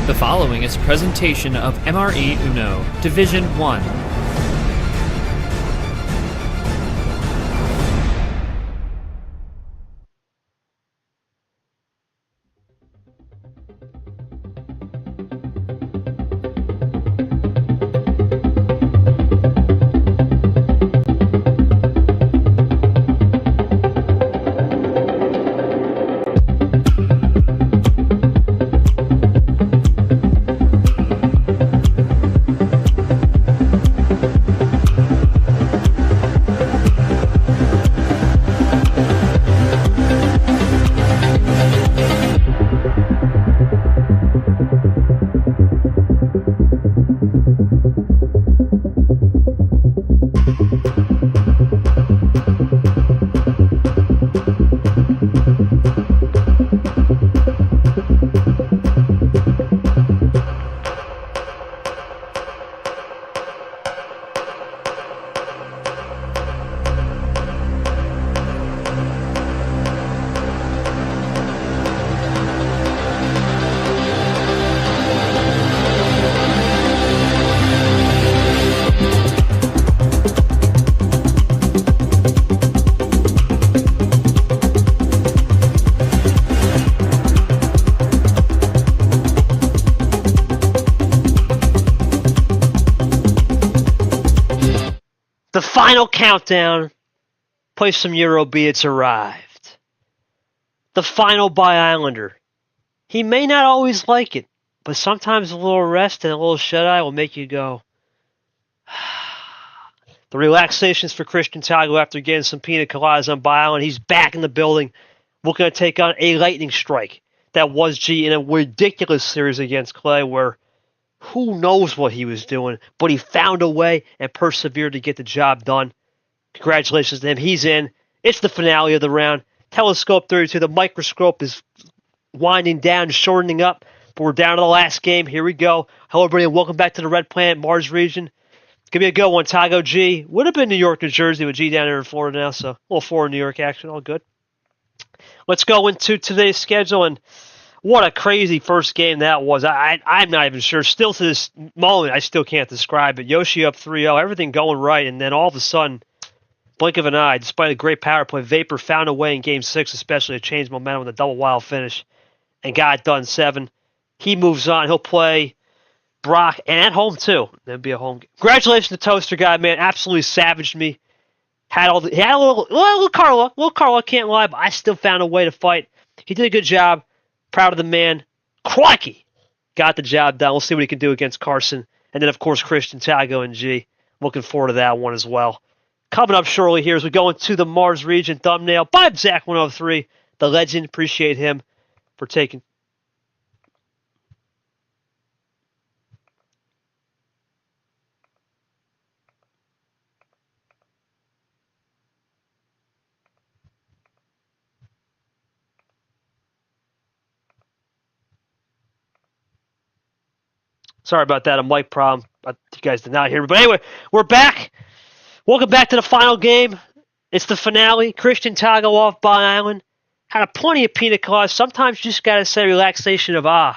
The following is a presentation of MRE Uno, Division 1. The final countdown, play some Eurobeat, it's arrived. The final by Islander. He may not always like it, but sometimes a little rest and a little shut-eye will make you go. The relaxations for Christian Tagoe after getting some pina coladas on By Island. He's back in the building, looking to take on a lightning strike. That was G in a ridiculous series against Clay where who knows what he was doing, but he found a way and persevered to get the job done. Congratulations to him. He's in. It's the finale of the round. Telescope 32. The microscope is winding down, shortening up, but we're down to the last game. Here we go. Hello, everybody, and welcome back to the Red Planet, Mars region. It's going to be a good one. Tagoe G. Would have been New York, New Jersey, with G down here in Florida now, so a little Florida, New York action. All good. Let's go into today's schedule, and what a crazy first game that was. I'm not even sure. Still to this moment, I still can't describe it. Yoshi up 3-0, everything going right, and then all of a sudden, blink of an eye, despite a great power play, Vapor found a way in Game 6, especially to change momentum with a double wild finish, and got it done 7. He moves on. He'll play Brock, and at home, too. That'd be a home game. Congratulations to Toaster Guy, man. Absolutely savaged me. He had a little Carla. Little Carla, can't lie, but I still found a way to fight. He did a good job. Proud of the man. Crikey! Got the job done. We'll see what he can do against Carson. And then, of course, Christian, Tagoe, and G. Looking forward to that one as well. Coming up shortly here as we go into the Mars region thumbnail by Zach103. The legend. Appreciate him for taking. Sorry about that, a mic problem. You guys did not hear me. But anyway, we're back. Welcome back to the final game. It's the finale. Christian Tagoe off By Island. Had a plenty of pina coladas. Sometimes you just got to say relaxation of and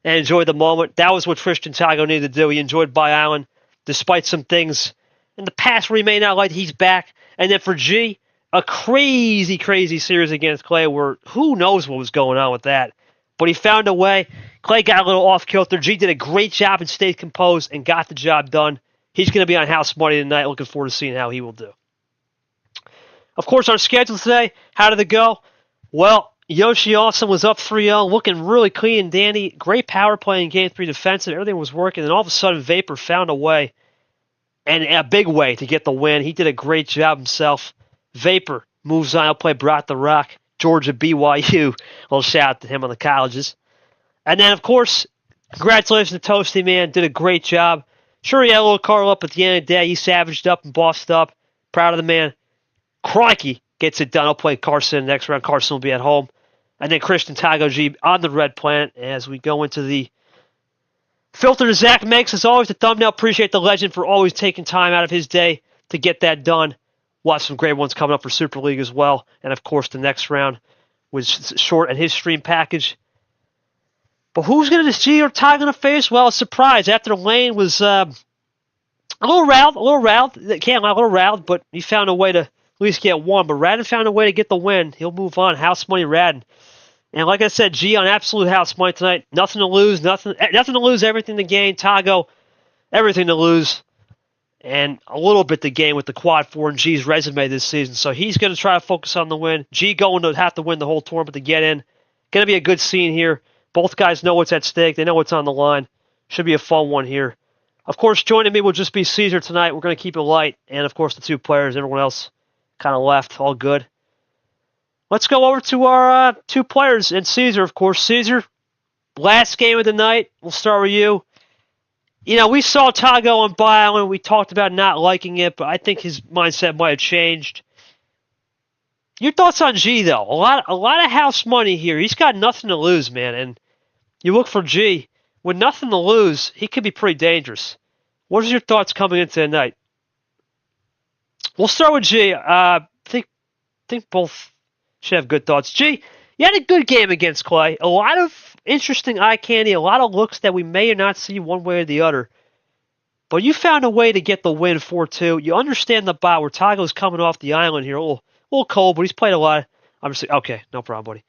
enjoy the moment. That was what Christian Tagoe needed to do. He enjoyed By Island despite some things in the past where he may not like. He's back. And then for G, a crazy, crazy series against Clay where who knows what was going on with that. But he found a way. Clay got a little off-kilter. G did a great job and stayed composed and got the job done. He's going to be on House Money tonight. Looking forward to seeing how he will do. Of course, our schedule today, how did it go? Well, Yoshi Awesome was up 3-0, looking really clean and dandy. Great power play in Game 3 defensive. Everything was working. And all of a sudden, Vapor found a way, and a big way to get the win. He did a great job himself. Vapor moves on. He'll play Brought the Rock. Georgia, BYU. A little shout out to him on the colleges. And then, of course, congratulations to Toasty, man. Did a great job. Sure, he had a little Carl up at the end of the day. He savaged up and bossed up. Proud of the man. Crikey gets it done. I'll play Carson next round. Carson will be at home. And then Christian Tagoe G on the Red Planet as we go into the filter to Zach makes. As always, the thumbnail. Appreciate the legend for always taking time out of his day to get that done. We'll have some great ones coming up for Super League as well. And, of course, the next round was short and his stream package. But who's going to see or Ty going to face? Well, a surprise. After Lane was a little riled. Can't lie, a little riled, but he found a way to at least get one. But Radden found a way to get the win. He'll move on. House money, Radden. And like I said, G on absolute house money tonight. Nothing to lose, nothing to lose, everything to gain. Tagoe, everything to lose, and a little bit to gain with the quad four and G's resume this season. So he's going to try to focus on the win. G going to have to win the whole tournament to get in. Going to be a good scene here. Both guys know what's at stake. They know what's on the line. Should be a fun one here. Of course, joining me will just be Caesar tonight. We're going to keep it light. And, of course, the two players. Everyone else kind of left. All good. Let's go over to our two players and Caesar, of course. Caesar, last game of the night. We'll start with you. You know, we saw Tagoe on Bi-Island. We talked about not liking it, but I think his mindset might have changed. Your thoughts on G, though? A lot of house money here. He's got nothing to lose, man. And you look for G. With nothing to lose, he could be pretty dangerous. What are your thoughts coming into the night? We'll start with G. I think both should have good thoughts. G, you had a good game against Clay. A lot of interesting eye candy, a lot of looks that we may or not see one way or the other. But you found a way to get the win 4-2. You understand the bot where Tagoe's coming off the island here. A little cold, but he's played a lot. Obviously, okay, no problem, buddy.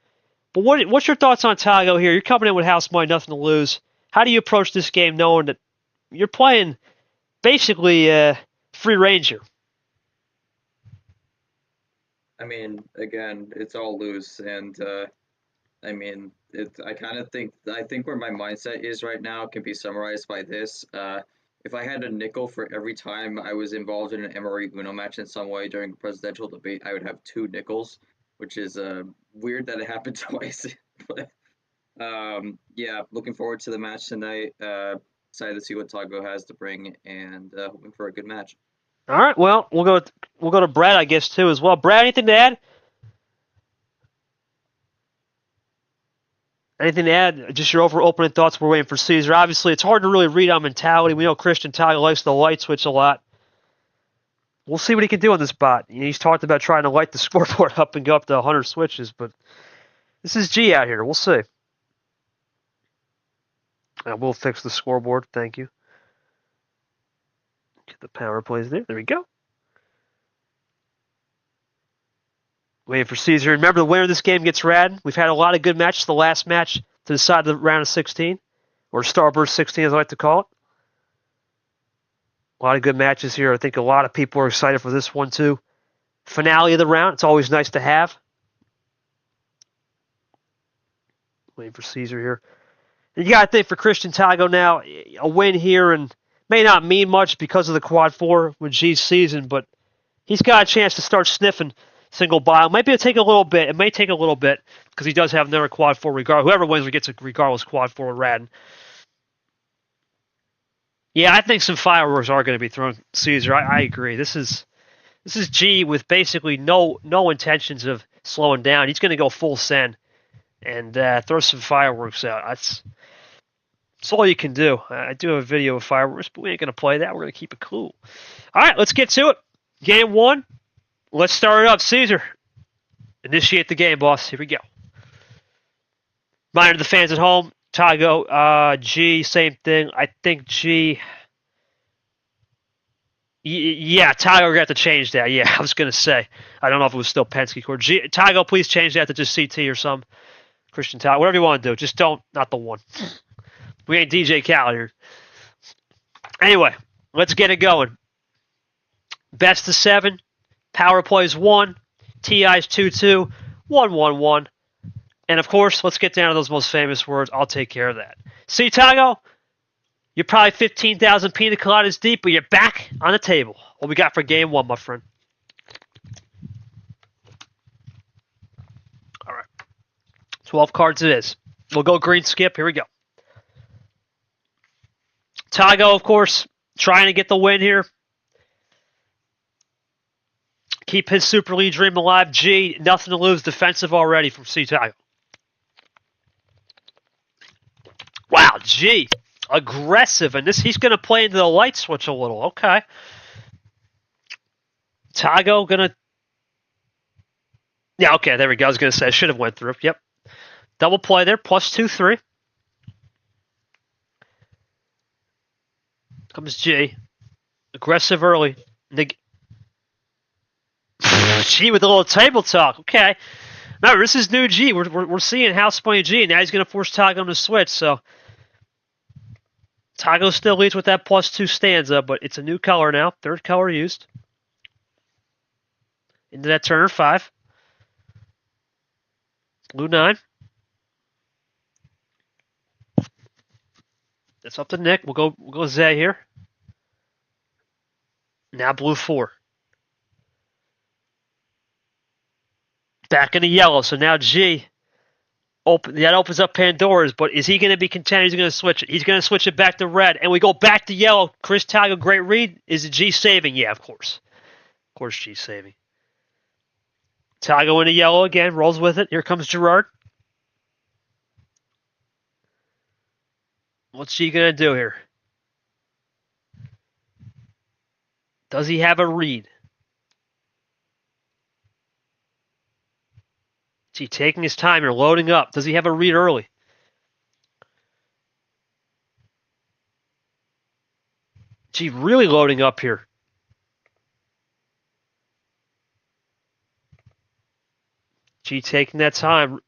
But what's your thoughts on Tagoe here? You're coming in with house money, nothing to lose. How do you approach this game knowing that you're playing basically free range here? I mean, again, it's all loose, and I mean, I think where my mindset is right now can be summarized by this. If I had a nickel for every time I was involved in an MRE Uno match in some way during a presidential debate, I would have 2 nickels, which is weird that it happened twice. But yeah, looking forward to the match tonight. Excited to see what Tagoe has to bring, and hoping for a good match. All right, well, we'll go to Brad, I guess, too, as well. Brad, anything to add? Anything to add? Just your opening thoughts. We're waiting for Caesar. Obviously, it's hard to really read on mentality. We know Christian Tagoe likes the light switch a lot. We'll see what he can do on this bot. You know, he's talked about trying to light the scoreboard up and go up to 100 switches, but this is G out here. We'll see. I will fix the scoreboard. Thank you. Get the power plays there. There we go. Waiting for Caesar. Remember, the winner of this game gets Radden. We've had a lot of good matches. The last match to decide the round of 16, or Starburst 16, as I like to call it. A lot of good matches here. I think a lot of people are excited for this one, too. Finale of the round. It's always nice to have. Waiting for Caesar here. And you got to think for Christian Tagoe now, a win here and may not mean much because of the quad 4 with G's season, but he's got a chance to start sniffing single bile. Might be able to take a little bit. It may take a little bit because he does have another quad 4 regardless. Whoever wins gets a regardless quad 4 with Radden. Yeah, I think some fireworks are going to be thrown, Caesar. I agree. This is G with basically no intentions of slowing down. He's going to go full send and throw some fireworks out. That's all you can do. I do have a video of fireworks, but we ain't going to play that. We're going to keep it cool. All right, let's get to it. Game 1. Let's start it up. Caesar, initiate the game, boss. Here we go. Reminder to the fans at home. Tagoe, G, same thing. I think G. Yeah, Tagoe, we're going to have to change that. Yeah, I was going to say. I don't know if it was still Penske or G. Tagoe, please change that to just CT or some. Christian Tagoe, whatever you want to do. Just not the one. We ain't DJ Khaled here. Anyway, let's get it going. Best of 7. Power plays 1. TI's 2-2. 1-1-1. And of course, let's get down to those most famous words. I'll take care of that. See, Tagoe, you're probably 15,000 pina coladas deep, but you're back on the table. What we got for game 1, my friend? All right. 12 cards it is. We'll go green skip. Here we go. Tagoe, of course, trying to get the win here. Keep his Super League dream alive. G, nothing to lose. Defensive already from C. Tagoe. Wow, G, aggressive. And he's going to play into the light switch a little. Okay. Tagoe going to... Yeah, okay, there we go. I was going to say, I should have went through. Yep. Double play there, plus 2-3. Comes G. Aggressive early. G with a little table talk. Okay. Remember, this is new G. We're seeing house playing G, and now he's going to force Tagoe to switch. So Tagoe still leads with that +2 stanza, but it's a new color now. Third color used. Into that Turner 5. Blue 9. That's up to Nick. We'll go Zay here. Now blue 4. Back in the yellow. So now G. That opens up Pandora's, but is he going to be content? He's going to switch it. He's going to switch it back to red, and we go back to yellow. Chris Tagoe, great read. Is it G saving? Yeah, of course. Of course, G saving. Tagoe into yellow again, rolls with it. Here comes Gerard. What's G going to do here? Does he have a read? Is he taking his time here, loading up? Does he have a read early? Is he really loading up here? G taking that time.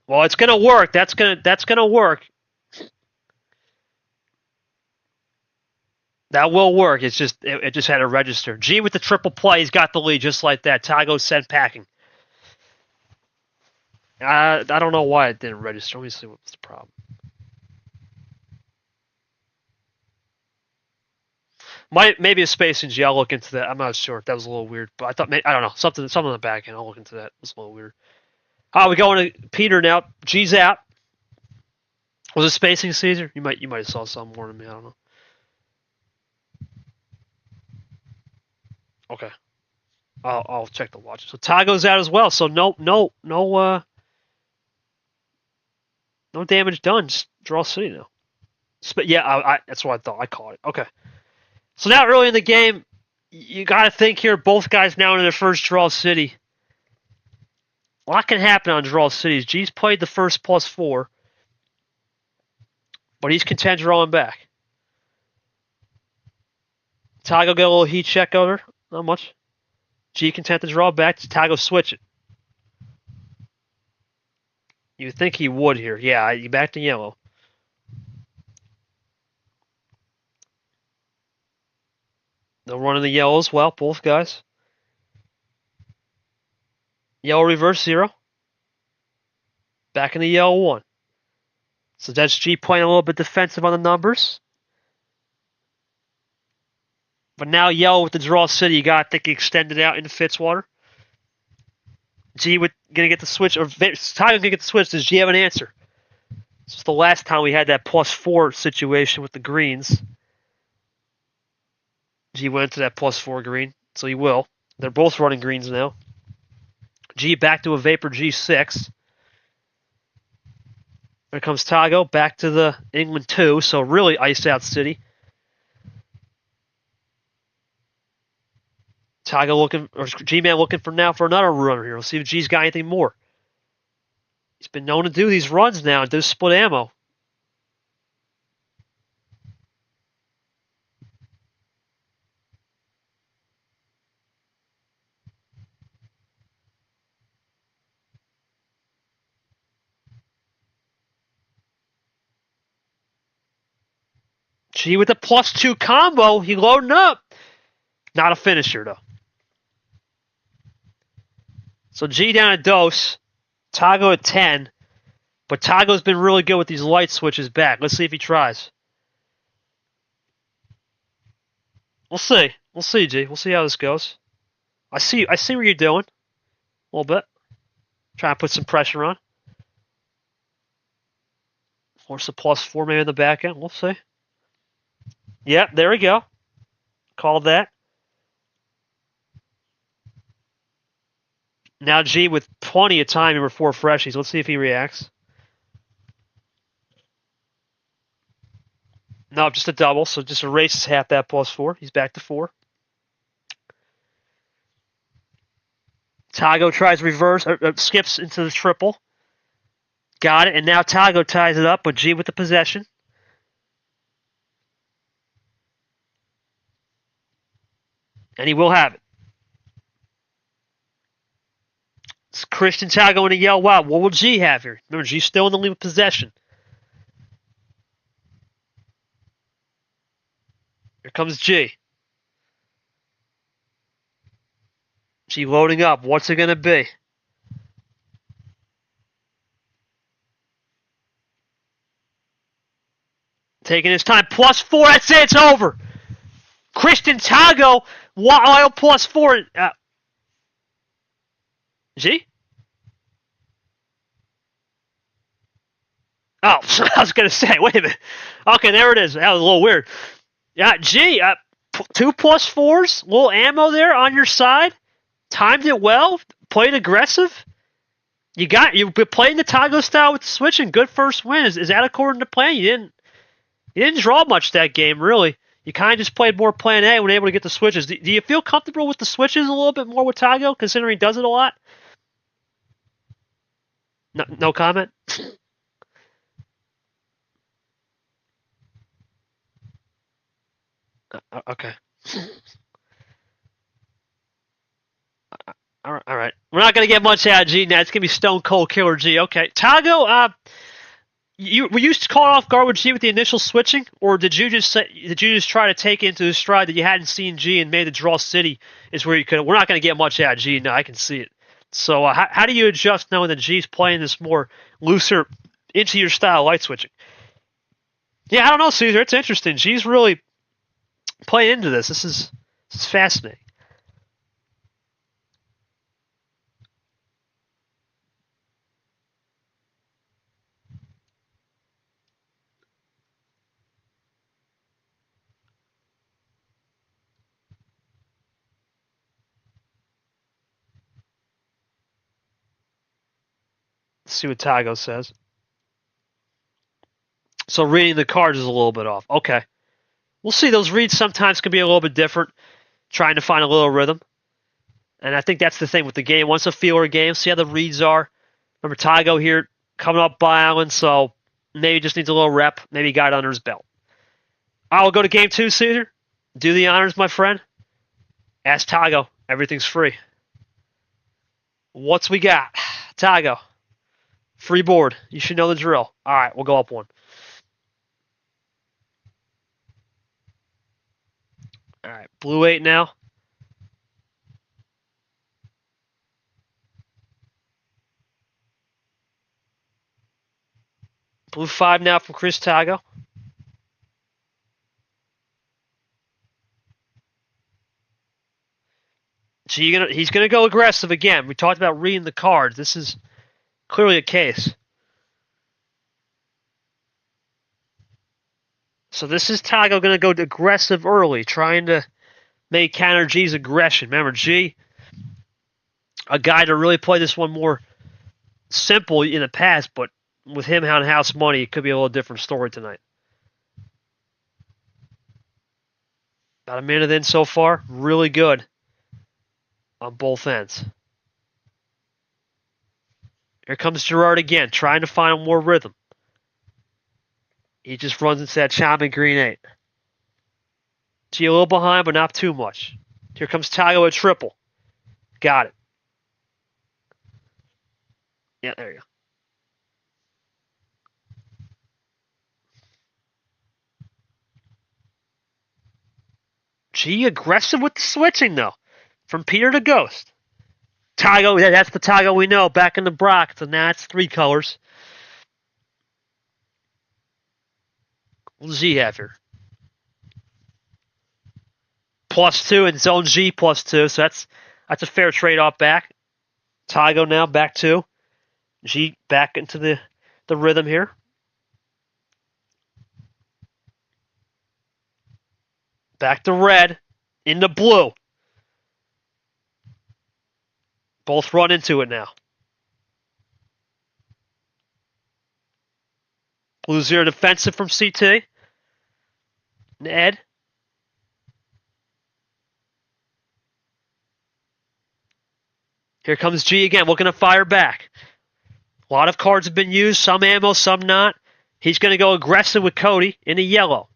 Well, it's gonna work. That's gonna work. That will work. It's just it just had to register. G with the triple play. He's got the lead just like that. Tagoe sent packing. I don't know why it didn't register. Let me see what's the problem. Maybe a spacing G. I'll look into that. I'm not sure. That was a little weird, but I thought I don't know something on the back end. I'll look into that. It was a little weird. We going to Peter now. G's out. Was it spacing Caesar? You might have saw something more than me. I don't know. Okay. I'll check the watch. So Tagoe's out as well. So no damage done. Just draw city now. Yeah, that's what I thought. I caught it. Okay. So now early in the game, you got to think here. Both guys now in their first draw city. A lot can happen on draw cities. G's played the first +4, but he's content drawing back. Tagoe get a little heat check over. Not much. G content to draw back. Tagoe switch it. You would think he would here. Yeah, you back to yellow. They'll run in the yellow as well, both guys. Yellow reverse 0. Back in the yellow 1. So that's G playing a little bit defensive on the numbers. But now yellow with the draw city, you got to think he extended out into Fitzwater. G going to get the switch, or Tagoe's going to get the switch. Does G have an answer? This was the last time we had that +4 situation with the greens. G went to that +4 green, so he will. They're both running greens now. G back to a Vapor G6. There comes Tagoe back to the England 2, so really iced out city. Tagoe looking, or Gman looking for another runner here. We'll see if G's got anything more. He's been known to do these runs now and do split ammo. G with the +2 combo. He loading up. Not a finisher, though. So G down a dose. Tagoe at 10. But Tagoe's been really good with these light switches back. Let's see if he tries. We'll see. We'll see, G. We'll see how this goes. I see what you're doing. A little bit. Trying to put some pressure on. Force a +4 maybe in the back end. We'll see. Yep, there we go. Called that. Now G with plenty of time over 4 freshies. Let's see if he reacts. No, just a double, so just erases half that +4. He's back to 4. Tagoe tries reverse, skips into the triple. Got it, and now Tagoe ties it up, but G with the possession. And he will have it. It's Christian Tagoe going to yell, wow, what will G have here? Remember, G's still in the lead with possession. Here comes G. G loading up. What's it going to be? Taking his time. +4. That's it. It's over. Christian Tagoe, while +4. G? Oh, I was going to say, wait a minute. Okay, there it is. That was a little weird. Yeah, G, 2 +4s, little ammo there on your side. Timed it well. Played aggressive. You've been playing the Tagoe style with the switch and good first win. Is that according to plan? You didn't draw much that game, really. You kind of just played more plan A when able to get the switches. Do you feel comfortable with the switches a little bit more with Tagoe, considering he does it a lot? No comment? Okay. All right. We're not going to get much out of G now. It's going to be Stone Cold Killer G. Okay. Tagoe, were you caught off guard with G with the initial switching, or did you just try to take into the stride that you hadn't seen G and made the draw city is where you could? We're not going to get much out of G now. I can see it. So how do you adjust knowing that G's playing this more looser into your style light switching? Yeah, I don't know, Caesar. It's interesting. G's really playing into this. This is fascinating. Let's see what Tagoe says. So reading the cards is a little bit off. Okay. We'll see. Those reads sometimes can be a little bit different, trying to find a little rhythm. And I think that's the thing with the game. Once a feeler game, see how the reads are. Remember, Tagoe here coming up by Island, so maybe just needs a little rep. Maybe got it under his belt. I'll go to game 2, Caesar. Do the honors, my friend. Ask Tagoe. Everything's free. What's we got? Tagoe. Free board. You should know the drill. All right, we'll go up 1. All right, blue 8 now. Blue 5 now from Chris Tagoe. So he's gonna go aggressive again. We talked about reading the cards. This is clearly a case. So this is Tagoe going to go aggressive early, trying to make counter G's aggression. Remember, G, a guy to really play this one more simple in the past, but with him on house money, it could be a little different story tonight. About a minute in so far. Really good on both ends. Here comes Gerard again, trying to find more rhythm. He just runs into that charming green 8. G a little behind, but not too much. Here comes Tagoe at triple. Got it. Yeah, there you go. G aggressive with the switching, though. From Peter to Ghost. Tagoe, that's the Tagoe we know, back in the Brock. So now it's 3 colors. What does G have here? +2 and zone G +2, so that's a fair trade-off back. Tagoe now back 2. G back into the rhythm here. Back to red. Into blue. Both run into it now. Blue 0 defensive from CT. And Ed. Here comes G again, looking to fire back. A lot of cards have been used, some ammo, some not. He's going to go aggressive with Cody in the yellow.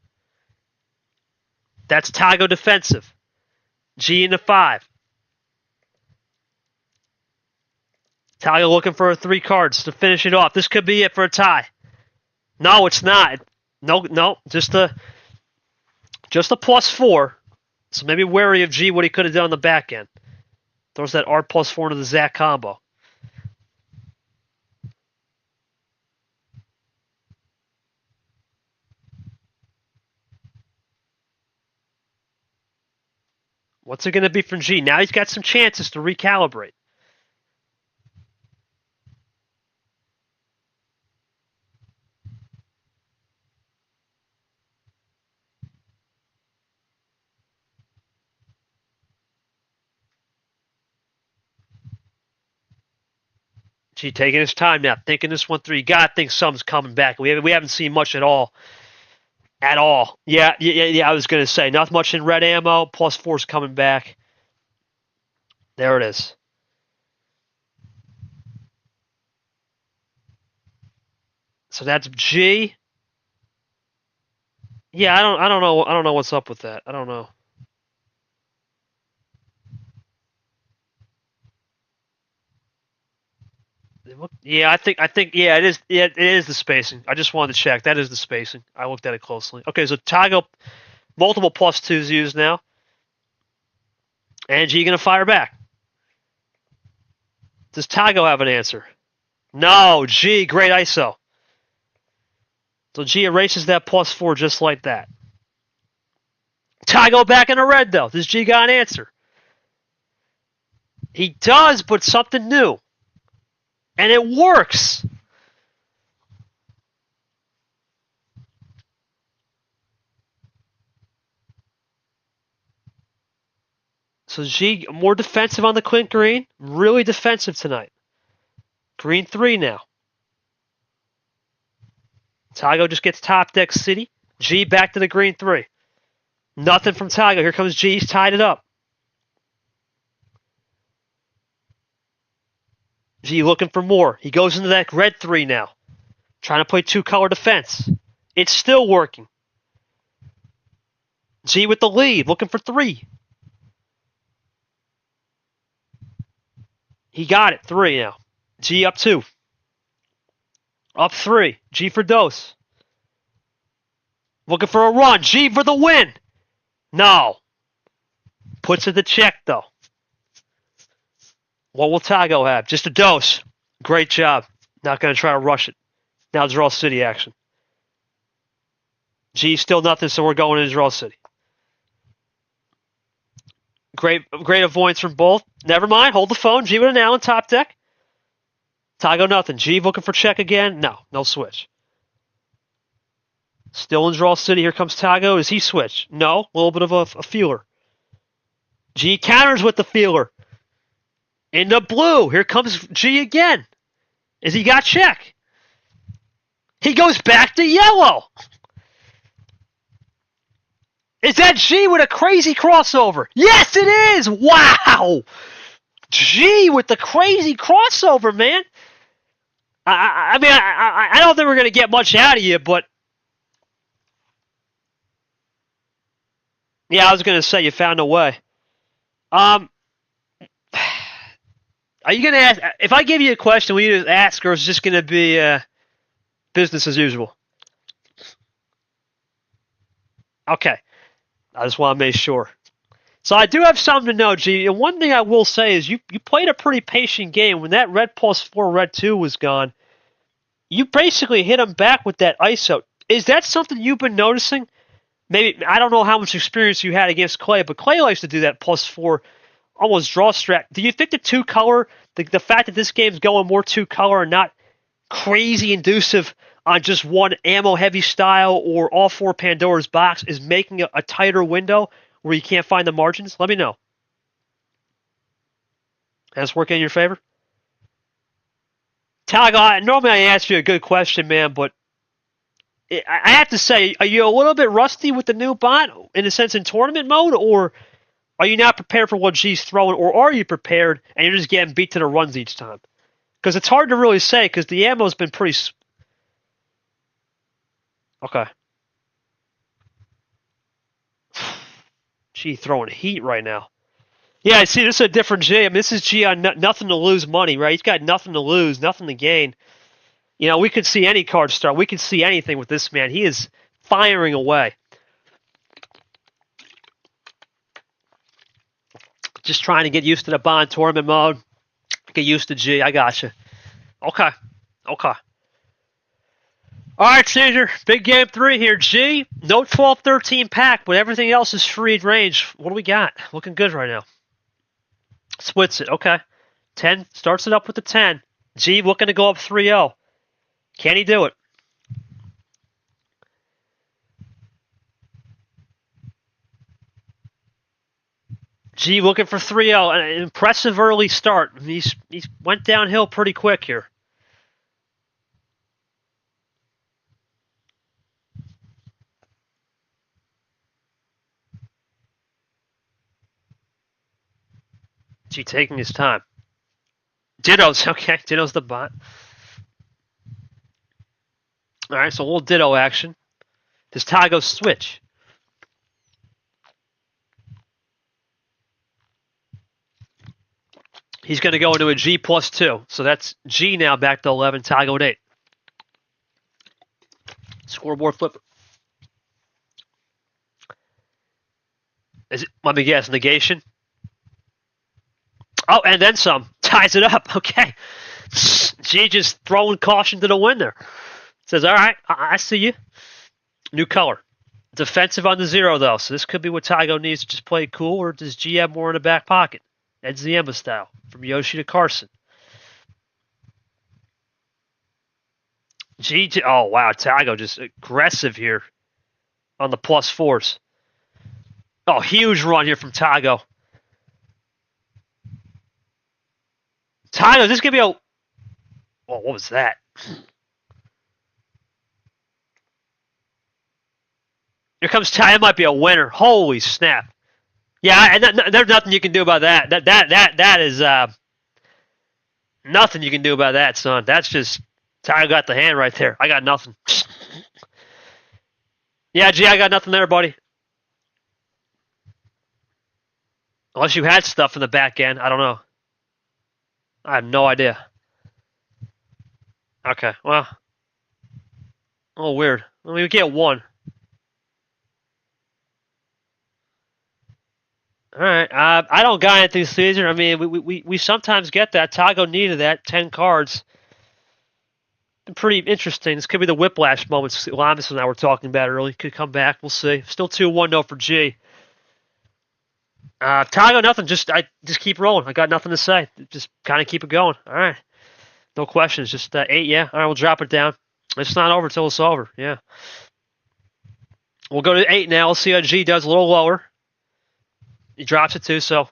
That's Tagoe defensive. G into 5. Tagoe looking for 3 cards to finish it off. This could be it for a tie. No, it's not. No, just a +4. So maybe wary of G what he could have done on the back end. Throws that R +4 into the Zach combo. What's it going to be from G? Now he's got some chances to recalibrate. G taking his time now, thinking this one through. You got to think something's coming back. We haven't seen much at all. At all. Yeah, I was going to say, not much in red ammo. +4's coming back. There it is. So that's G. Yeah, I don't know what's up with that. I don't know. Yeah, I think yeah, it is. Yeah, it is the spacing. I just wanted to check. That is the spacing. I looked at it closely. Okay, so Tagoe, multiple +2s used now, and G gonna fire back. Does Tagoe have an answer? No, G, great ISO. So G erases that +4 just like that. Tagoe back in the red though. Does G got an answer? He does, but something new. And it works. So G more defensive on the Quint green. Really defensive tonight. Green 3 now. Tagoe just gets top deck city. G back to the green 3. Nothing from Tagoe. Here comes G. He's tied it up. G looking for more. He goes into that red 3 now. Trying to play 2-color defense. It's still working. G with the lead. Looking for 3. He got it. 3 now. G up 2. Up 3. G for dose. Looking for a run. G for the win. No. Puts it to check, though. What will Tagoe have? Just a dose. Great job. Not going to try to rush it. Now draw city action. G still nothing, so we're going into draw city. Great avoidance from both. Never mind. Hold the phone. G with an Allen top deck. Tagoe nothing. G looking for check again. No switch. Still in draw city. Here comes Tagoe. Does he switch? No. A little bit of a feeler. G counters with the feeler. In the blue. Here comes G again. Is he got check? He goes back to yellow. Is that G with a crazy crossover? Yes, it is. Wow. G with the crazy crossover, man. I mean, I don't think we're going to get much out of you, but yeah, I was going to say you found a way. Are you going to ask, if I give you a question, will you just ask, or is it just going to be business as usual? Okay. I just want to make sure. So I do have something to know, G. And one thing I will say is you played a pretty patient game. When that red +4, red 2 was gone, you basically hit him back with that ISO. Is that something you've been noticing? Maybe, I don't know how much experience you had against Clay, but Clay likes to do that +4, almost draw strat. Do you think the 2-color, the fact that this game's going more 2-color and not crazy inducive on just one ammo-heavy style or all 4 Pandora's box is making a tighter window where you can't find the margins? Let me know. Has this worked in your favor? Tagoe, normally I ask you a good question, man, but I have to say, are you a little bit rusty with the new bot, in a sense, in tournament mode, or are you not prepared for what G's throwing, or are you prepared and you're just getting beat to the runs each time? Because it's hard to really say, because the ammo's been pretty... Okay. Gee, throwing heat right now. Yeah, see, this is a different G. I mean, this is G on nothing to lose money, right? He's got nothing to lose, nothing to gain. You know, we could see any card start. We could see anything with this man. He is firing away. Just trying to get used to the bond tournament mode. Get used to G. I gotcha. Okay. Okay. All right, Caesar. Big game 3 here. G, no 12-13 pack, but everything else is free range. What do we got? Looking good right now. Splits it. Okay. 10. Starts it up with the 10. G looking to go up 3-0. Can he do it? G looking for 3-0. An impressive early start. He's went downhill pretty quick here. G taking his time. Ditto's. Okay. Ditto's the bot. All right, so a little Ditto action. Does Tagoe switch? He's going to go into a G plus 2. So that's G now back to 11, Tagoe at 8. Scoreboard flipper. Is it, let me guess, negation? Oh, and then some. Ties it up. Okay. G just throwing caution to the wind there. Says, all right, I see you. New color. Defensive on the 0, though. So this could be what Tagoe needs to just play cool, or does G have more in the back pocket? Ed's the Emma style. From Yoshi to Carson. G, oh, wow. Tagoe just aggressive here on the plus 4s. Oh, huge run here from Tagoe. Tagoe, this could be a... Oh, what was that? Here comes Tagoe. It might be a winner. Holy snap. Yeah, and there's nothing you can do about that. That is nothing you can do about that, son. That's just Tagoe got the hand right there. I got nothing. Yeah, G, I got nothing there, buddy. Unless you had stuff in the back end, I don't know. I have no idea. Okay, well, oh weird. I mean, we get 1. All right, I don't got anything, Caesar. I mean, we sometimes get that. Tagoe needed that 10 cards. Pretty interesting. This could be the whiplash moments Lamas and I were talking about early. Could come back. We'll see. Still 2-1 though for G. Tagoe, nothing. I just keep rolling. I got nothing to say. Just kind of keep it going. All right. No questions. Just 8. Yeah. All right. We'll drop it down. It's not over till it's over. Yeah. We'll go to 8 now. We'll see how G does. A little lower. He drops it too. So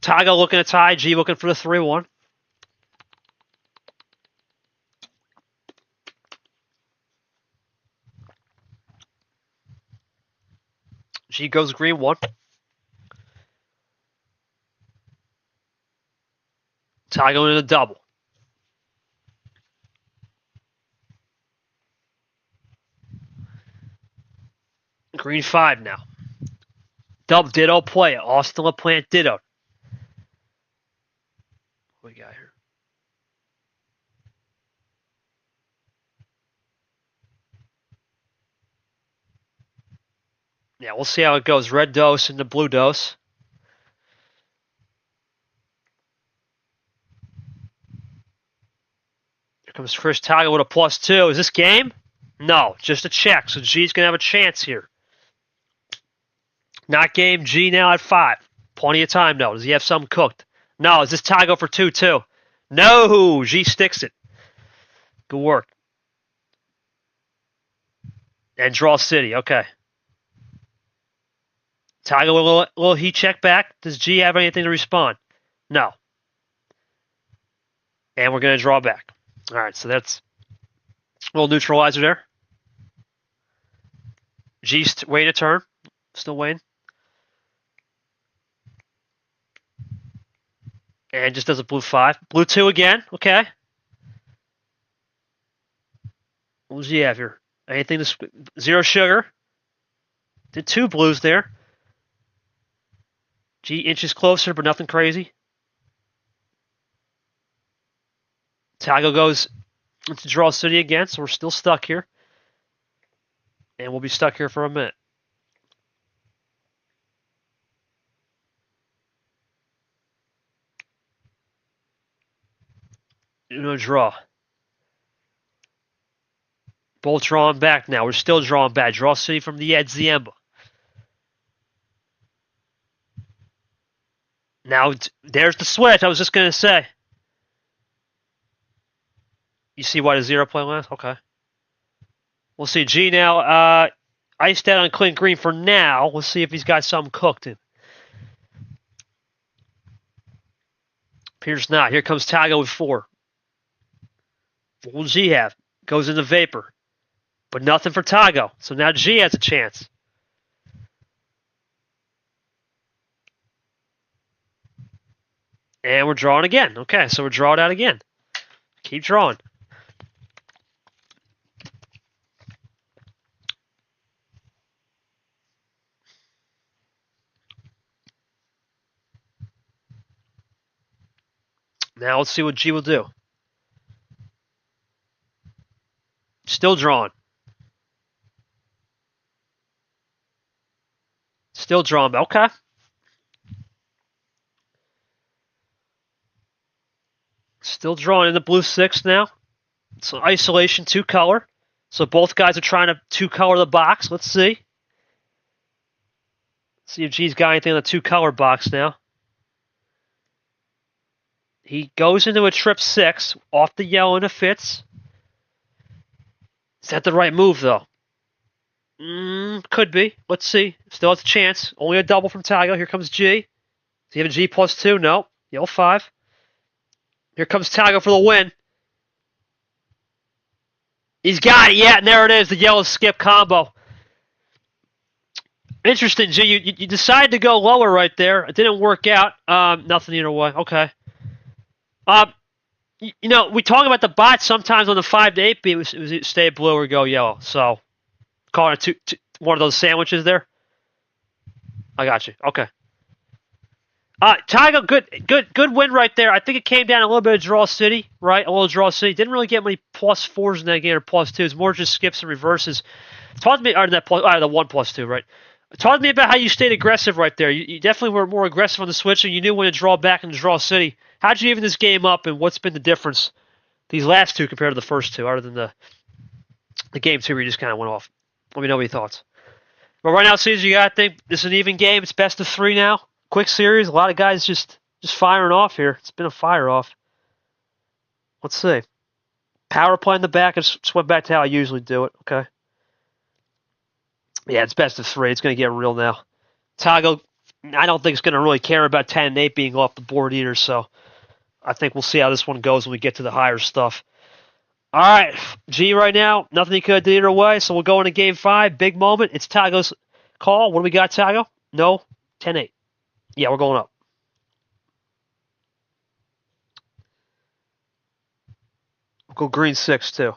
Tagoe looking to tie. G looking for the 3-1. G goes green 1. Tagoe in a double. Green 5 now. Double Ditto play it. Austin LaPlante Ditto. What we got here? Yeah, we'll see how it goes. Red dose and the blue dose. Here comes Chris Tagoe with a plus 2. Is this game? No, just a check. So G's going to have a chance here. Not game. G now at 5. Plenty of time, though. Does he have something cooked? No. Is this Tagoe for 2-2? No. G sticks it. Good work. And draw City. Okay. Tagoe with a little heat check back. Does G have anything to respond? No. And we're going to draw back. All right, so that's a little neutralizer there. G's waiting a turn. Still waiting. And just does a blue 5. Blue 2 again. Okay. What does he have here? Anything to... 0 sugar. Did 2 blues there. G inches closer, but nothing crazy. Tagoe goes into draw city again, so we're still stuck here. And we'll be stuck here for a minute. Uno draw. Both drawing back now. We're still drawing back. Draw city from the edge, the Ember. Now, there's the switch. I was just going to say. You see why the 0 play last? Okay. We'll see. G now. Iced out on Clint Green for now. We'll see if he's got something cooked in. Appears not. Here comes Tagoe with 4. What will G have? Goes into Vapor. But nothing for Tagoe. So now G has a chance. And we're drawing again. Okay, so we're drawing out again. Keep drawing. Now let's see what G will do. Still drawing. Still drawing. Okay. Still drawing in the blue 6 now. So isolation 2 color. So both guys are trying to 2 color the box. Let's see. See if G's got anything in the 2 color box now. He goes into a trip 6 off the yellow and it fits. Is that the right move though? Could be. Let's see. Still has a chance. Only a double from Tagoe. Here comes G. Does he have a G plus 2? No. Yellow 5. Here comes Tagoe for the win. He's got it. Yeah, and there it is. The yellow skip combo. Interesting, G. You decided to go lower right there. It didn't work out. Nothing either way. Okay. We talk about the bot sometimes on the 5 to 8 beat. It was stay blue or go yellow. So, calling it one of those sandwiches there. I got you. Okay. Tagoe, good win right there. I think it came down a little bit of draw city, right? A little draw city. Didn't really get many +4s in that game or +2s. More just skips and reverses. Talk to me, or the 1 +2, right? Talk to me about how you stayed aggressive right there. You definitely were more aggressive on the switch, and you knew when to draw back and draw city. How'd you even this game up, and what's been the difference these last 2 compared to the first 2, other than the game 2 where you just kind of went off? Let me know your thoughts. But right now, Caesar, you got to think this is an even game. It's best of 3 now. Quick series. A lot of guys just firing off here. It's been a fire off. Let's see. Power play in the back. I just went back to how I usually do it. Okay. Yeah, it's best of 3. It's going to get real now. Tagoe, I don't think it's going to really care about 10 and 8 being off the board either, so I think we'll see how this one goes when we get to the higher stuff. All right, G right now, nothing he could have did either way, so we'll go into game 5. Big moment. It's Tagoe's call. What do we got, Tagoe? No? 10-8. Yeah, we're going up. We'll go green 6, too.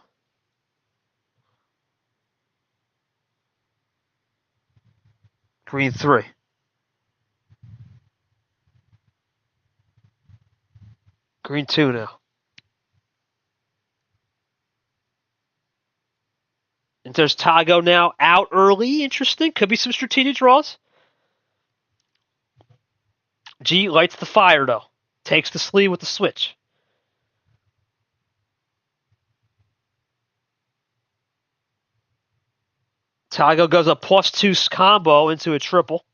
Green 3. Green 2 now. And there's Tagoe now out early. Interesting. Could be some strategic draws. G lights the fire, though. Takes the sleeve with the switch. Tagoe goes a +2 combo into a triple.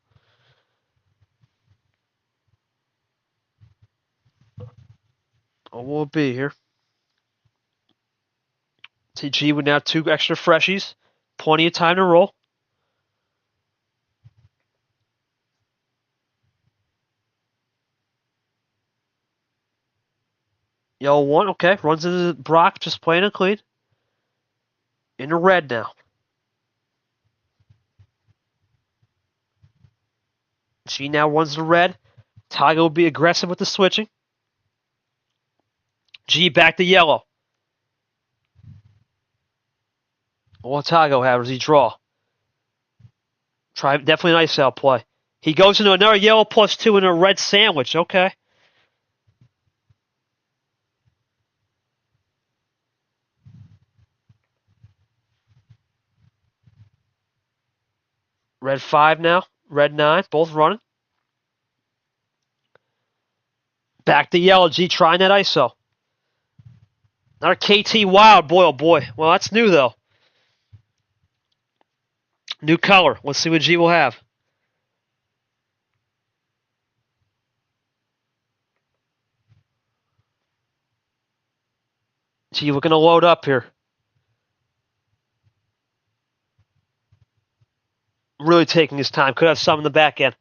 What will it be here? TG with now 2 extra freshies. Plenty of time to roll. Yellow 1, okay. Runs into Brock, just playing it clean. Into red now. G now runs the red. Tagoe will be aggressive with the switching. G back to yellow. What will Tagoe have? Does he draw? Definitely an ice out play. He goes into another yellow +2 and a red sandwich. Okay. Red 5 now. Red 9. Both running. Back to yellow. G trying that ISO. Another KT Wild. Boy, oh boy. Well, that's new, though. New color. Let's see what G will have. G looking to load up here. Really taking his time. Could have some in the back end.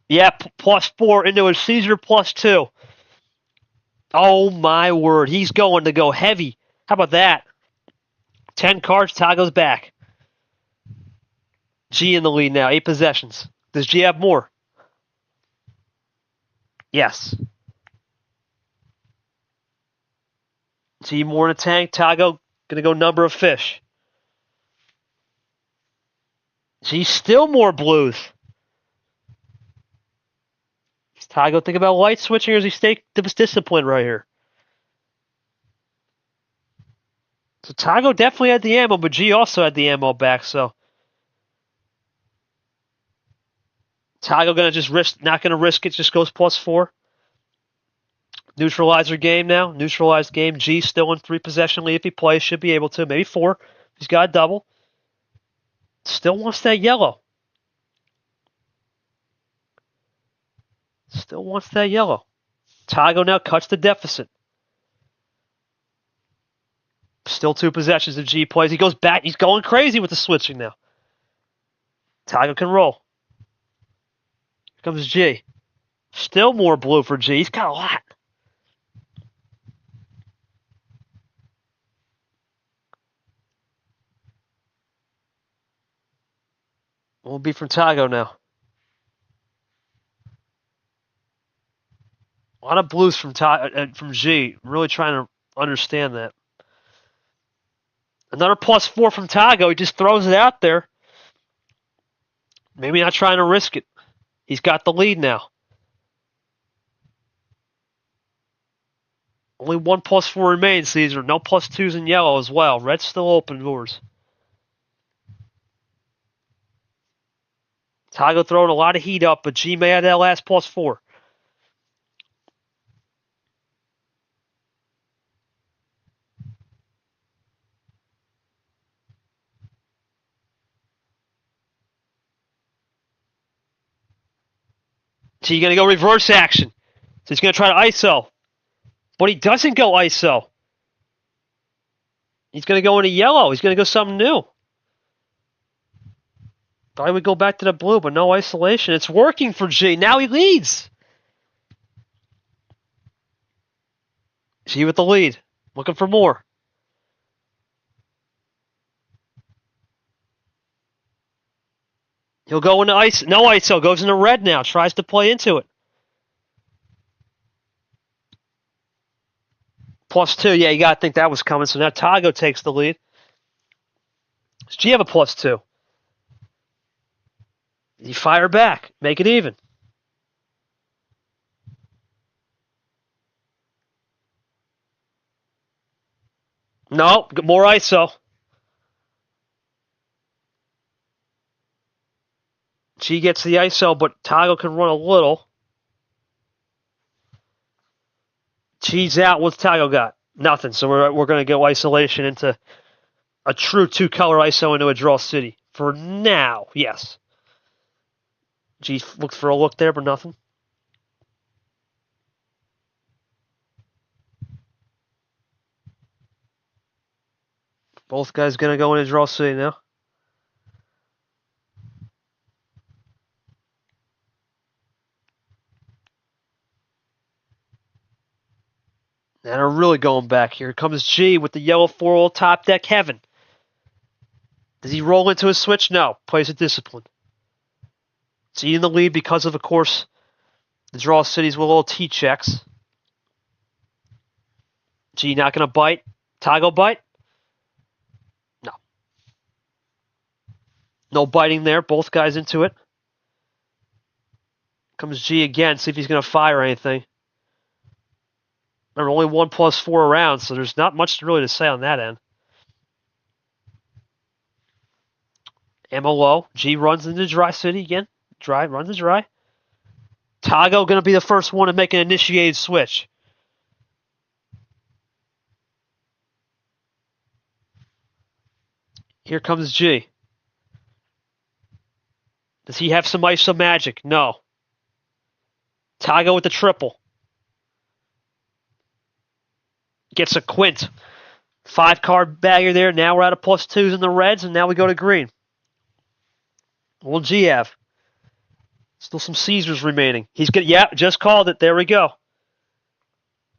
Yeah, +4 into a Caesar +2. Oh, my word. He's going to go heavy. How about that? 10 cards, Tagoe's back. G in the lead now, 8 possessions. Does G have more? Yes. G more in a tank. Tagoe going to go number of fish. G still more blues. Does Tagoe think about light switching, or does he stay disciplined right here? So Tagoe definitely had the ammo, but G also had the ammo back, so Tagoe gonna just risk, not gonna risk it, just goes +4. Neutralizer game now. Neutralized game. G still in 3 possession lead if he plays, should be able to. Maybe 4. He's got a double. Still wants that yellow. Still wants that yellow. Tagoe now cuts the deficit. Still 2 possessions if G plays. He goes back. He's going crazy with the switching now. Tagoe can roll. Here comes G. Still more blue for G. He's got a lot. Will be from Tagoe now. A lot of blues from G. Really trying to understand that. Another +4 from Tagoe. He just throws it out there. Maybe not trying to risk it. He's got the lead now. Only 1 +4 remains, Caesar. No +2s in yellow as well. Red's still open doors. Tagoe throwing a lot of heat up, but G may have that last +4. G going to go reverse action. So he's going to try to ISO. But he doesn't go ISO. He's going to go into yellow. He's going to go something new. Thought he would go back to the blue, but no isolation. It's working for G. Now he leads. G with the lead. Looking for more. He'll go into ISO. No ISO. Goes into red now. Tries to play into it. +2. Yeah, you got to think that was coming. So now Tagoe takes the lead. Does G have a +2? You fire back. Make it even. No, more ISO. G gets the ISO, but Tagoe can run a little. G's out. What's Tagoe got? Nothing. So we're going to go isolation into a true 2-color ISO into a draw city. For now, yes. G looks for a look there, but nothing. Both guys going to go into draw city now. And are really going back. Here comes G with the yellow 4-hole top deck heaven. Does he roll into a switch? No. Plays it disciplined. G in the lead because of course, the draw cities with little T checks. G not going to bite. Tagoe bite? No. No biting there. Both guys into it. Comes G again. See if he's going to fire anything. Remember, only 1+4 around, so there's not much really to say on that end. Ammo low. G runs into Dry City again. Runs to Dry. Tagoe going to be the first one to make an initiated switch. Here comes G. Does he have some ISO magic? No. Tagoe with the triple. Gets a quint. 5-card bagger there. Now we're out of +2s in the reds, and now we go to green. What will G have? Still some Caesars remaining. He's gonna, yeah, just called it. There we go.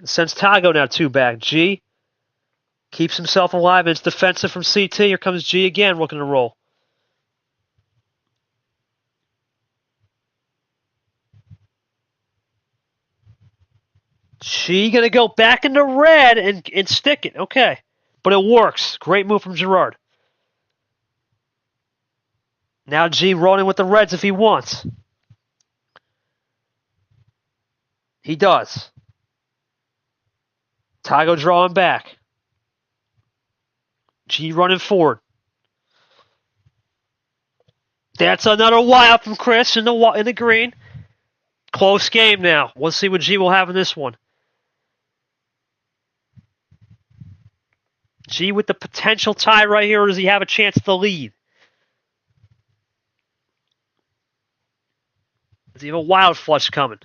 Sends Tagoe now 2 back. G keeps himself alive. It's defensive from CT. Here comes G again, looking to roll. G gonna go back into red and stick it. Okay, but it works. Great move from Gerard. Now G rolling with the reds if he wants. He does. Tagoe drawing back. G running forward. That's another wild from Chris in the green. Close game now. Let's see what G will have in this one. G with the potential tie right here, or does he have a chance to lead? Does he have a wild flush coming?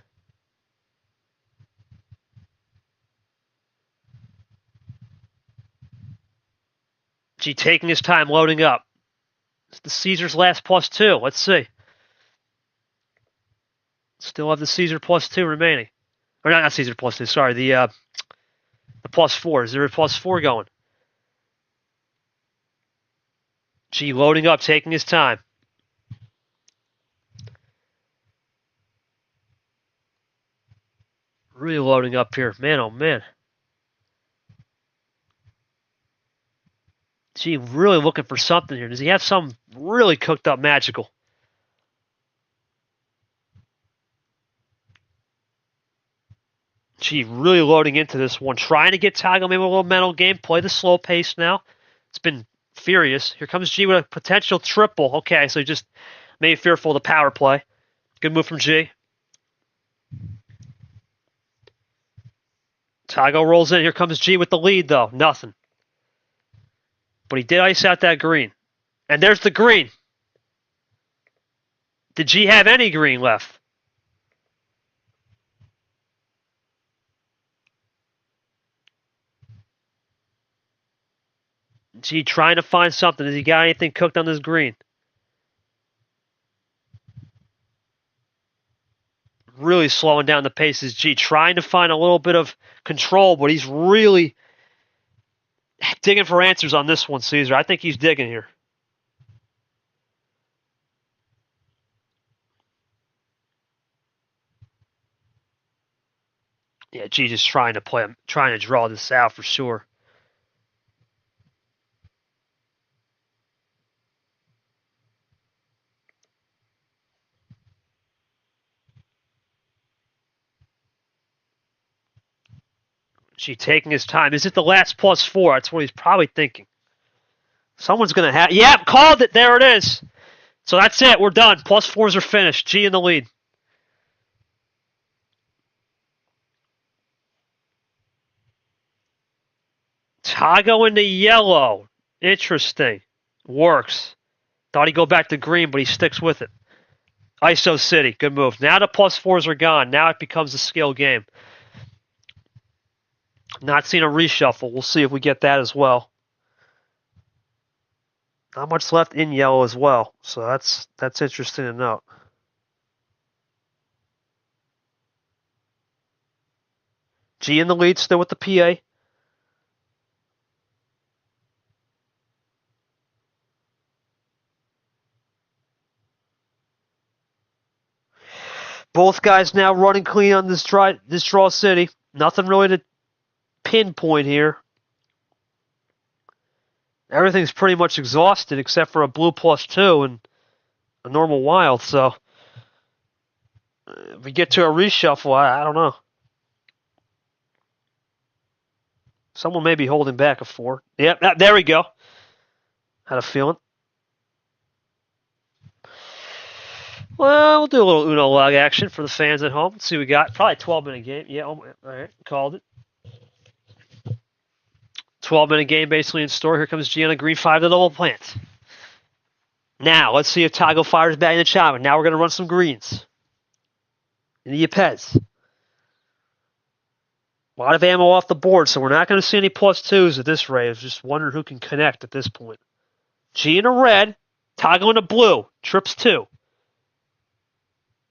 G taking his time, loading up. It's the Caesar's last +2. Let's see. Still have the Caesar +2 remaining. Or not Caesar +2, sorry. The +4. Is there a +4 going? G loading up, taking his time. Really loading up here. Man, oh man. G really looking for something here. Does he have some really cooked up magical? G really loading into this one. Trying to get Tagoe maybe a little mental game. Play the slow pace now. It's been furious. Here comes G with a potential triple. Okay, so he just maybe fearful of the power play. Good move from G. Tagoe rolls in. Here comes G with the lead, though. Nothing. But he did ice out that green. And there's the green. Did G have any green left? G trying to find something. Has he got anything cooked on this green? Really slowing down the pace is G. Trying to find a little bit of control, but he's really digging for answers on this one, Caesar. I think he's digging here. Yeah, G just trying to draw this out for sure. G taking his time. Is it the last +4? That's what he's probably thinking. Someone's going to have... Yep, called it. There it is. So that's it. We're done. +4s are finished. G in the lead. Tagoe into yellow. Interesting. Works. Thought he'd go back to green, but he sticks with it. ISO City. Good move. Now the +4s are gone. Now it becomes a skill game. Not seen a reshuffle. We'll see if we get that as well. Not much left in yellow as well. So that's interesting to note. G in the lead still with the PA. Both guys now running clean on this draw city. Nothing really to pinpoint here. Everything's pretty much exhausted except for a blue +2, and a normal wild. So if we get to a reshuffle, I don't know. Someone may be holding back a 4. Yep, there we go. Had a feeling. Well, we'll do a little Uno log action for the fans at home. Let's see what we got. Probably a 12-minute game. Yeah, all right, called it. 12-minute game basically in store. Here comes G on a green 5 to the whole plant. Now, let's see if Tagoe fires back in the chopper. Now we're going to run some greens. In the Yepes. A lot of ammo off the board, so we're not going to see any +2s at this rate. I was just wondering who can connect at this point. G in a red, Tagoe in a blue. Trips 2.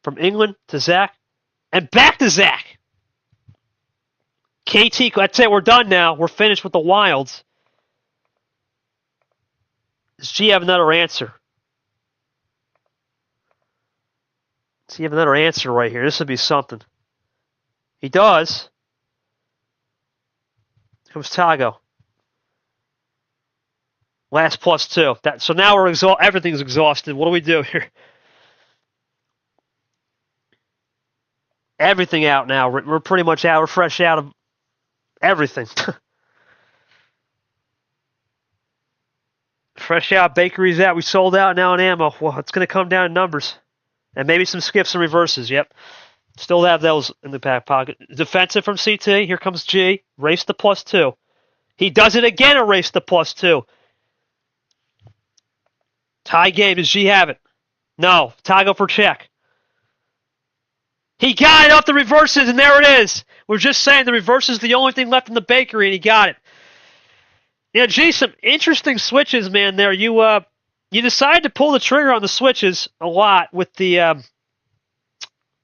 From England to Zach, and back to Zach. KT, that's it. We're done now. We're finished with the Wilds. Does G have another answer? Does he have another answer right here? This would be something. He does. Here comes Tagoe. Last +2. So now everything's exhausted. What do we do here? Everything out now. We're pretty much out. We're fresh out of everything. Fresh out. Bakery's out. We sold out now in ammo. Well, it's going to come down in numbers. And maybe some skips and reverses. Yep. Still have those in the back pocket. Defensive from CT. Here comes G. Race the +2. He does it again. Erase the +2. Tie game. Does G have it? No. Tagoe for check. He got it off the reverses, and there it is. We're just saying the reverse is the only thing left in the bakery, and he got it. Yeah, G, some interesting switches, man. There, you decided to pull the trigger on the switches a lot with the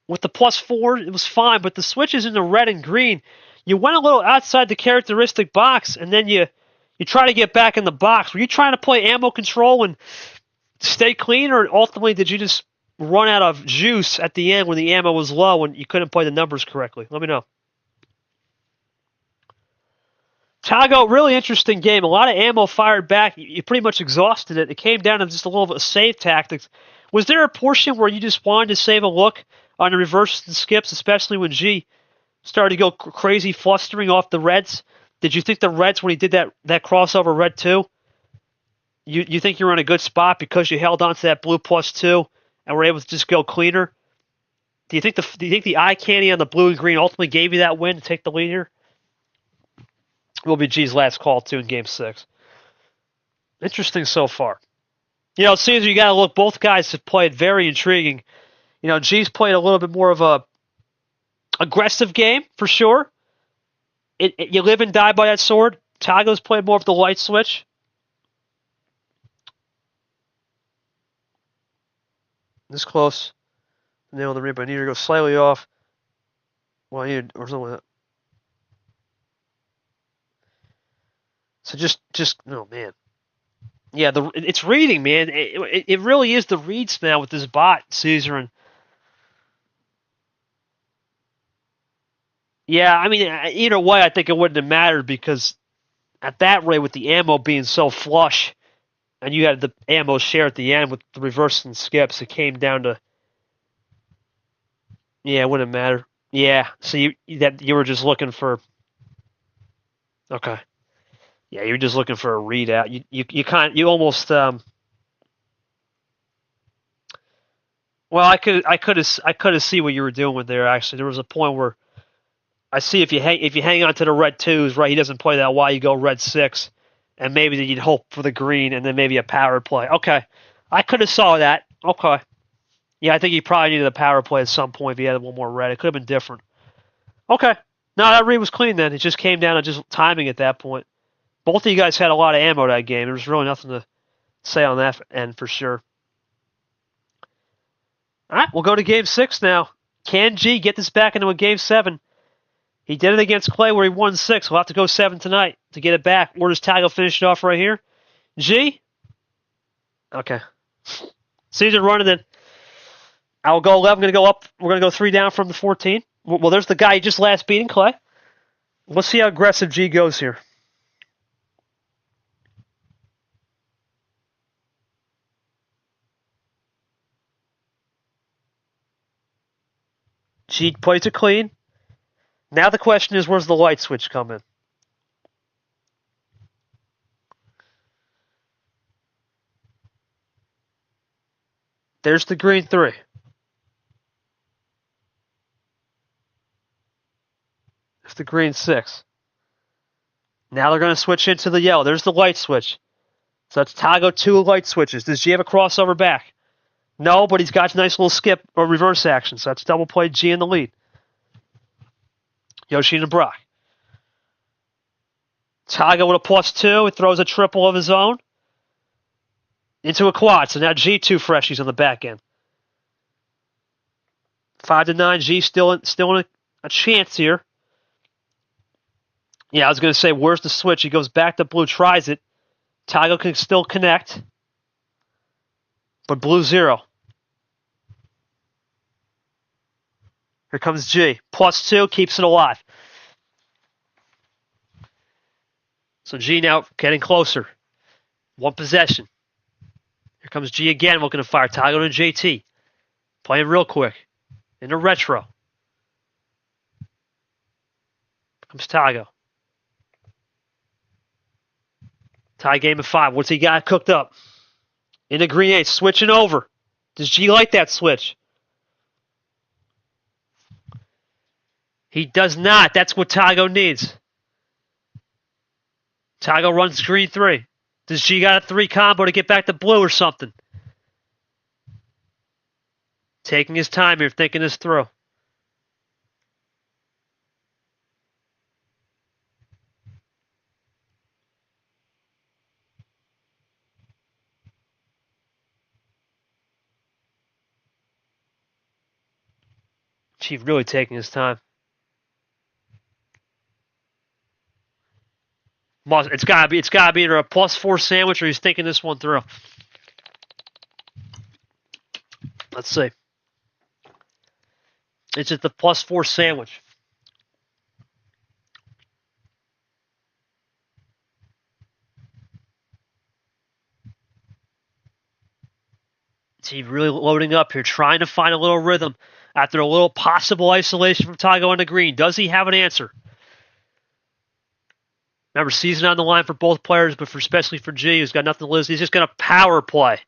+4. It was fine, but the switches in the red and green, you went a little outside the characteristic box, and then you try to get back in the box. Were you trying to play ammo control and stay clean, or ultimately did you just run out of juice at the end when the ammo was low and you couldn't play the numbers correctly? Let me know. Tagoe, really interesting game. A lot of ammo fired back. You pretty much exhausted it. It came down to just a little bit of save tactics. Was there a portion where you just wanted to save a look on the reverses and skips, especially when G started to go crazy flustering off the reds? Did you think the reds, when he did that crossover red 2, you think you were in a good spot because you held on to that blue +2 and were able to just go cleaner? Do you think the eye candy on the blue and green ultimately gave you that win to take the lead here? Will be G's last call too in Game 6. Interesting so far. It seems you got to look. Both guys have played very intriguing. G's played a little bit more of a aggressive game for sure. You live and die by that sword. Tagoe's played more of the light switch. This close. Nail the rib. I need to go slightly off. Well, or something like that. So just oh man, yeah. It's reading, man. It really is the reads now with this bot, Caesar, and yeah. I mean, either way, I think it wouldn't have mattered because at that rate, with the ammo being so flush, and you had the ammo share at the end with the reverse and skips, it came down to it wouldn't matter. Yeah. So you were just looking for okay. Yeah, you're just looking for a readout. You almost well, I could have see what you were doing with there. Actually, there was a point where I see if you hang on to the red 2s, right? He doesn't play that wide. You go red 6, and maybe you'd hope for the green, and then maybe a power play. Okay, I could have saw that. Okay, yeah, I think he probably needed a power play at some point if he had one more red. It could have been different. Okay, no, that read was clean then. It just came down to just timing at that point. Both of you guys had a lot of ammo that game. There was really nothing to say on that end for sure. All right, we'll go to Game 6 now. Can G get this back into a Game 7? He did it against Clay where he won 6. We'll have to go 7 tonight to get it back. Or does Tagoe finish it off right here? G? Okay. Caesar running then. I'll go 11. I'm going to go up. We're going to go 3 down from the 14. Well, there's the guy he just last beating, Clay. Let's see how aggressive G goes here. G plays it clean. Now the question is, where's the light switch come in? There's the green 3. There's the green 6. Now they're going to switch into the yellow. There's the light switch. So that's Tagoe 2 light switches. Does G have a crossover back? No, but he's got a nice little skip or reverse action. So that's double play G in the lead. Yoshi and Brock. Tagoe with a +2. It throws a triple of his own into a quad. So now G2 freshies on the back end. 5-9. G still in a chance here. Yeah, I was going to say, where's the switch? He goes back to blue, tries it. Tagoe can still connect. But blue 0. Here comes G. +2 keeps it alive. So G now getting closer. 1 possession. Here comes G again looking to fire. Tagoe to JT. Playing real quick. Into retro. Here comes Tagoe. Tie game of 5. What's he got cooked up? Into green 8. Switching over. Does G like that switch? He does not. That's what Tagoe needs. Tagoe runs green 3. Does G got a 3 combo to get back to blue or something? Taking his time here, thinking this through. Chief really taking his time. It's gotta be either a +4 sandwich or he's thinking this one through. Let's see. It's just the +4 sandwich. Chief really loading up here, trying to find a little rhythm after a little possible isolation from Tagoe on the green. Does he have an answer? Remember, season on the line for both players, but especially for G, who's got nothing to lose. He's just going to power play.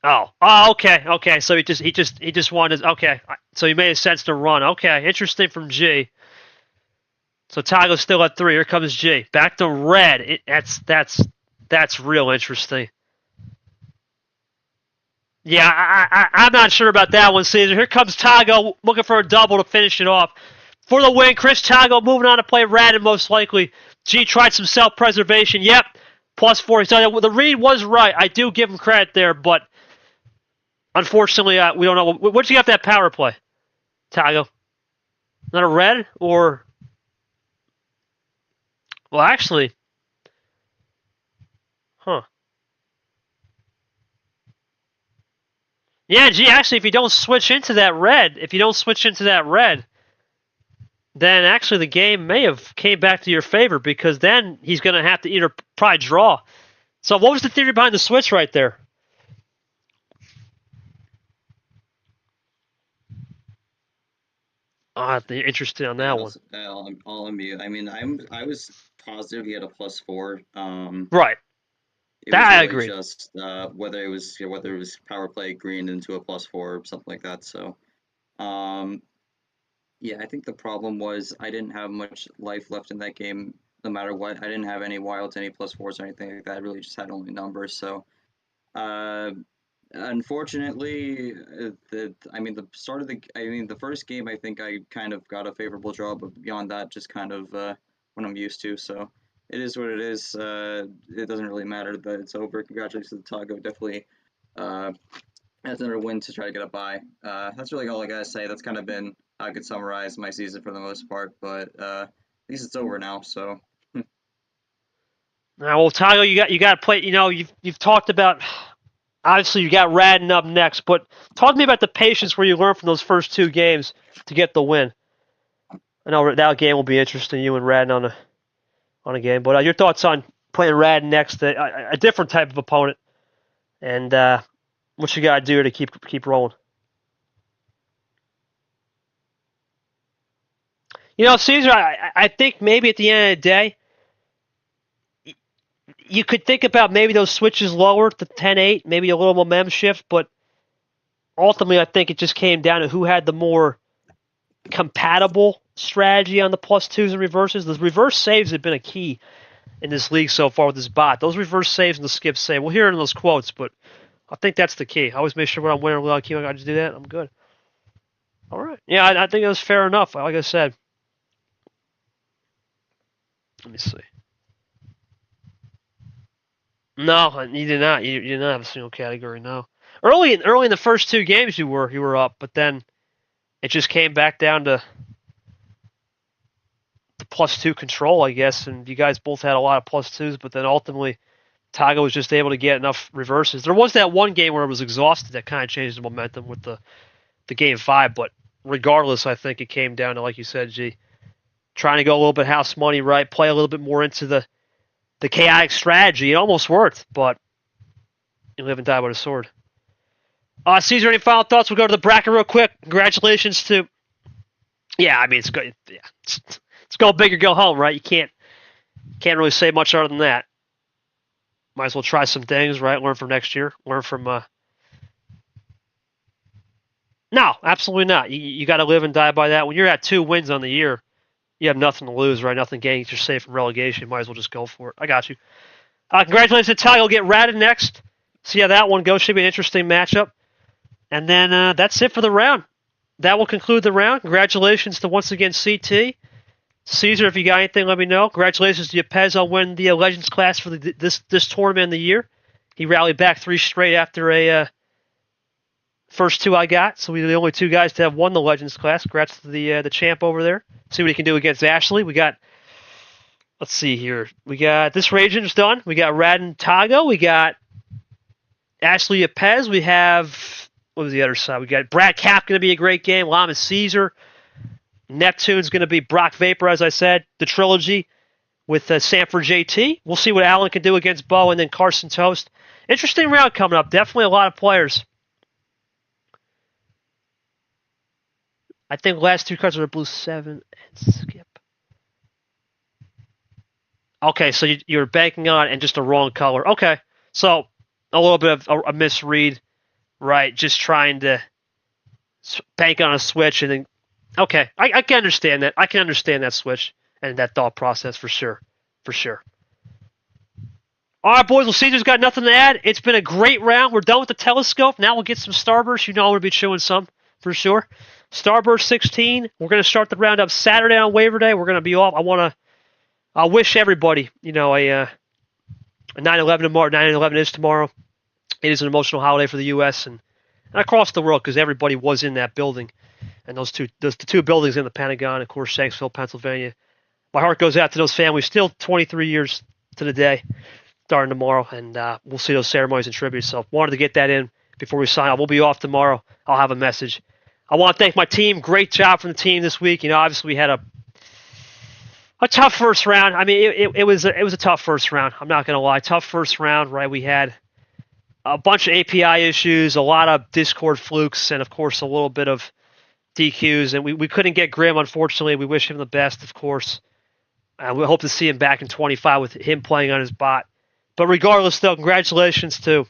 Oh, okay. So he just wanted. Okay, so he made sense to run. Okay, interesting from G. So Tagoe's still at 3. Here comes G. Back to red. That's real interesting. Yeah, I'm not sure about that one, Caesar. Here comes Tagoe looking for a double to finish it off. For the win, Chris Tagoe moving on to play red, and most likely G tried some self-preservation. Yep, +4. So the read was right. I do give him credit there, but unfortunately, we don't know. What'd you have that power play, Tagoe? Not a red or? Well, actually, huh? Yeah, G. Actually, if you don't switch into that red, then actually the game may have came back to your favor because then he's going to have to either probably draw. So what was the theory behind the switch right there? Interesting on that one. I'll unmute. I mean, I was positive he had a +4. Right. It That was I really agree. just whether it was power play green into a +4 or something like that. So, yeah, I think the problem was I didn't have much life left in that game. No matter what, I didn't have any wilds, any +4s, or anything like that. I really just had only numbers. So, unfortunately, the first game I think I kind of got a favorable draw, but beyond that, just kind of what I'm used to. So it is what it is. It doesn't really matter that it's over. Congratulations to Tagoe. Definitely that's another win to try to get a bye. That's really all I gotta say. That's kind of been how I could summarize my season for the most part. But at least it's over now. So. Now, well, Tagoe, you got to play. You know, you've talked about. Obviously, you got Radden up next, but talk to me about the patience where you learned from those first 2 games to get the win. I know that game will be interesting, you and Radden on a game, but your thoughts on playing Radden next, a different type of opponent, and What you got to do to keep rolling? You know, Caesar, I think maybe at the end of the day, you could think about maybe those switches lower to 10-8, maybe a little momentum shift, but ultimately I think it just came down to who had the more compatible strategy on the plus twos and reverses. The reverse saves have been a key in this league so far with this bot. Those reverse saves and the skip save. We'll hear it in those quotes, but I think that's the key. I always make sure when I'm winning or losing, I just do that. I'm good. All right. Yeah, I think that was fair enough. Like I said. Let me see. No, you did not. You did not have a single category. No. Early in the first two games, you were up, but then it just came back down to the +2 control, I guess, and you guys both had a lot of +2s, but then ultimately Tagoe was just able to get enough reverses. There was that one game where it was exhausted that kind of changed the momentum with the game 5, but regardless, I think it came down to, like you said, G, trying to go a little bit house money, right? Play a little bit more into the chaotic strategy. It almost worked, but you live and die by the sword. Caesar, any final thoughts? We'll go to the bracket real quick. Congratulations to... Yeah, I mean, it's good. Yeah, it's go big or go home, right? You can't really say much other than that. Might as well try some things, right? Learn from next year. Learn from... No, absolutely not. You got to live and die by that. When you're at 2 wins on the year, you have nothing to lose, right? Nothing gaining. You're safe from relegation. Might as well just go for it. I got you. Congratulations to Tagoe. Get ratted next. See how that one goes. Should be an interesting matchup. And then that's it for the round. That will conclude the round. Congratulations to, once again, CT. Caesar, if you got anything, let me know. Congratulations to Yepez on winning the Legends class for this tournament in the year. He rallied back 3 straight after a first 2 I got. So we were the only 2 guys to have won the Legends class. Congrats to the champ over there. See what he can do against Ashley. We got, let's see here. We got this region's done. We got Rad and Tagoe. We got Ashley Yepez. We have, what was the other side? We got Brad Cap going to be a great game. Llama Caesar. Neptune's going to be Brock Vapor, as I said. The trilogy with Sanford JT. We'll see what Allen can do against Bo, and then Carson Toast. Interesting round coming up. Definitely a lot of players. I think the last 2 cards are blue 7 and skip. Okay, so you're banking on and just a wrong color. Okay, so a little bit of a misread, right? Just trying to bank on a switch and then. Okay, I can understand that. I can understand that switch and that thought process for sure. For sure. All right, boys. Well, Caesar's got nothing to add. It's been a great round. We're done with the telescope. Now we'll get some Starburst. You know I'm going to be chewing some for sure. Starburst 16. We're going to start the round up Saturday on waiver day. We're going to be off. I wish everybody, a 9/11 tomorrow. 9/11 is tomorrow. It is an emotional holiday for the U.S. and across the world because everybody was in that building. And those two buildings in the Pentagon, of course, Shanksville, Pennsylvania. My heart goes out to those families. Still 23 years to the day, starting tomorrow, and we'll see those ceremonies and tributes. So wanted to get that in before we sign off. We'll be off tomorrow. I'll have a message. I want to thank my team. Great job from the team this week. Obviously we had a tough first round. I mean, it was a tough first round. I'm not going to lie. Tough first round, right? We had a bunch of API issues, a lot of Discord flukes, and of course a little bit of DQs, and we couldn't get Grim, unfortunately. We wish him the best, of course. We hope to see him back in 25 with him playing on his bot. But regardless, though, congratulations to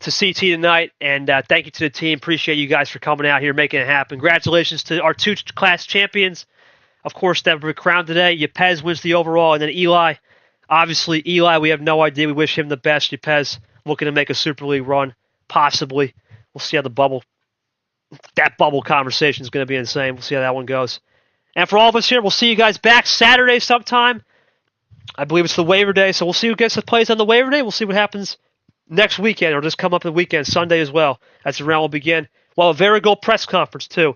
CT tonight, and thank you to the team. Appreciate you guys for coming out here, making it happen. Congratulations to our 2 class champions, of course, that were crowned today. Yepez wins the overall, and then Eli. Obviously, Eli, we have no idea. We wish him the best. Yepez looking to make a Super League run, possibly. We'll see how that bubble conversation is going to be insane. We'll see how that one goes. And for all of us here, we'll see you guys back Saturday sometime. I believe it's the waiver day, so we'll see who gets the plays on the waiver day. We'll see what happens next weekend, or just come up the weekend, Sunday as well, as the round will begin. Well, a very goal press conference, too.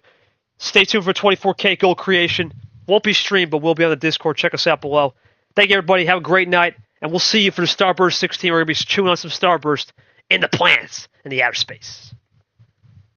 Stay tuned for 24K goal creation. Won't be streamed, but we'll be on the Discord. Check us out below. Thank you, everybody. Have a great night, and we'll see you for the Starburst 16. We're going to be chewing on some Starburst in the planets in the outer space.